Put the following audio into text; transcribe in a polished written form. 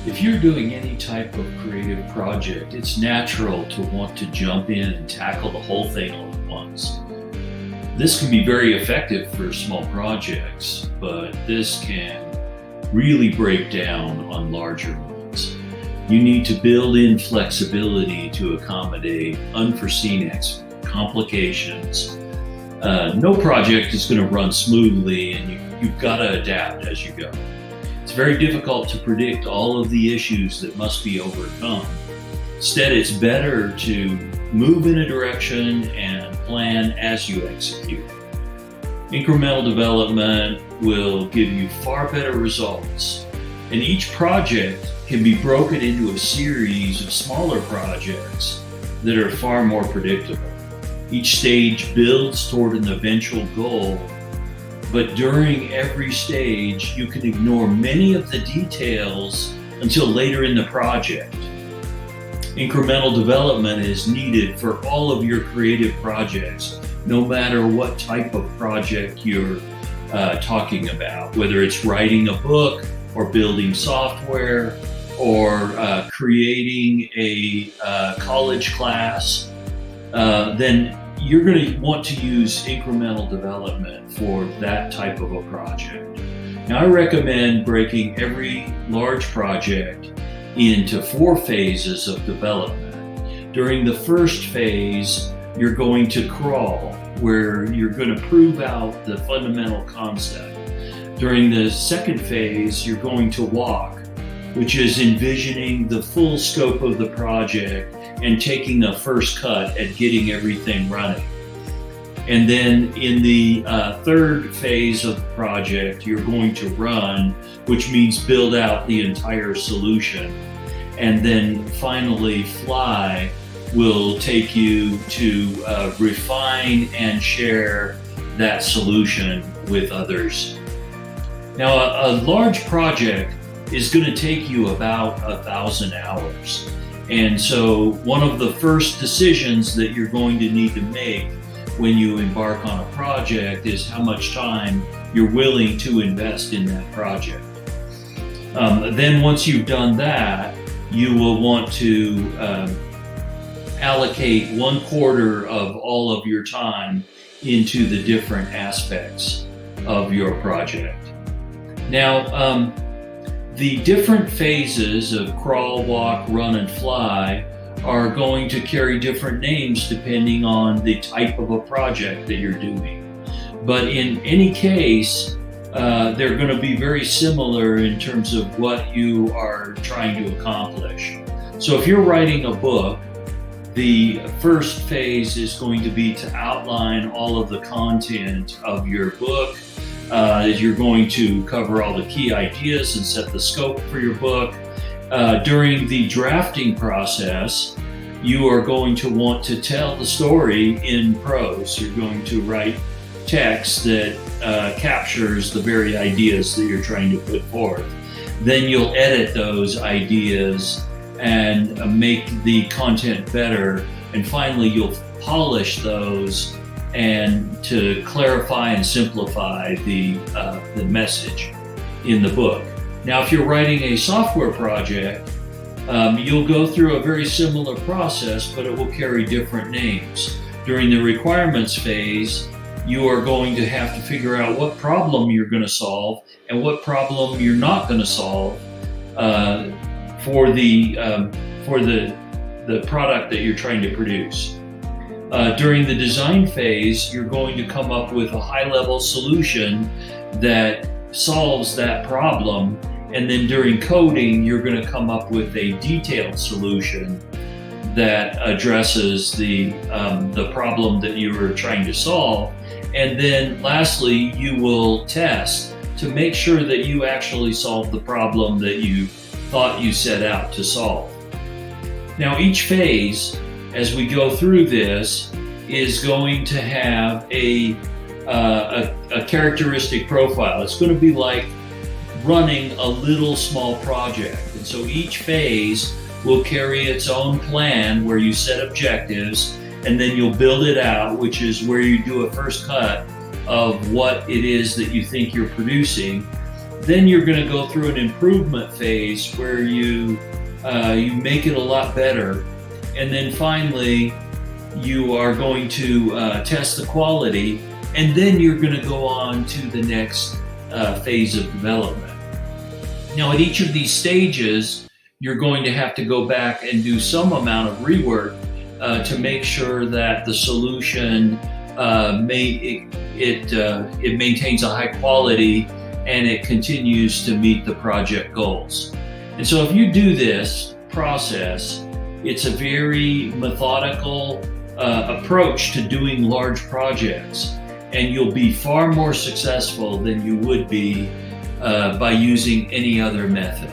If you're doing any type of creative project, it's natural to want to jump in and tackle the whole thing all at once. This can be very effective for small projects, but this can really break down on larger ones. You need to build in flexibility to accommodate unforeseen complications. No project is going to run smoothly, and you've got to adapt as you go. It's very difficult to predict all of the issues that must be overcome. Instead, it's better to move in a direction and plan as you execute. Incremental development will give you far better results, and each project can be broken into a series of smaller projects that are far more predictable. Each stage builds toward an eventual goal, but during every stage, you can ignore many of the details until later in the project. Incremental development is needed for all of your creative projects, no matter what type of project you're talking about, whether it's writing a book or building software or creating a college class, then you're going to want to use incremental development for that type of a project. Now, I recommend breaking every large project into 4 phases of development. During the first phase, you're going to crawl, where you're going to prove out the fundamental concept. During the second phase, you're going to walk, which is envisioning the full scope of the project and taking a first cut at getting everything running. And then in the third phase of the project, you're going to run, which means build out the entire solution. And then finally, fly will take you to refine and share that solution with others. Now, a large project is going to take you about 1,000 hours. And so one of the first decisions that you're going to need to make when you embark on a project is how much time you're willing to invest in that project. Then once you've done that, you will want to allocate 1/4 of all of your time into the different aspects of your project. Now, the different phases of crawl, walk, run, and fly are going to carry different names depending on the type of a project that you're doing. But in any case, they're going to be very similar in terms of what you are trying to accomplish. So if you're writing a book, the first phase is going to be to outline all of the content of your book. You're going to cover all the key ideas and set the scope for your book. During the drafting process, you are going to want to tell the story in prose. You're going to write text that captures the very ideas that you're trying to put forth. Then you'll edit those ideas and make the content better. And finally, you'll polish those and to clarify and simplify the message in the book. Now, if you're writing a software project, you'll go through a very similar process, but it will carry different names. During the requirements phase, you are going to have to figure out what problem you're going to solve and what problem you're not going to solve for the product that you're trying to produce. During the design phase, you're going to come up with a high-level solution that solves that problem, and then during coding, you're going to come up with a detailed solution that addresses the problem that you were trying to solve. And then lastly, you will test to make sure that you actually solve the problem that you thought you set out to solve. Now, each phase, as we go through this, is going to have a characteristic profile. It's going to be like running a little small project. And so each phase will carry its own plan where you set objectives, and then you'll build it out, which is where you do a first cut of what it is that you think you're producing. Then you're going to go through an improvement phase where you make it a lot better. And then finally, you are going to test the quality, and then you're going to go on to the next phase of development. Now, at each of these stages, you're going to have to go back and do some amount of rework to make sure that the solution it maintains a high quality and it continues to meet the project goals. And so if you do this process, it's a very methodical approach to doing large projects, and you'll be far more successful than you would be by using any other method.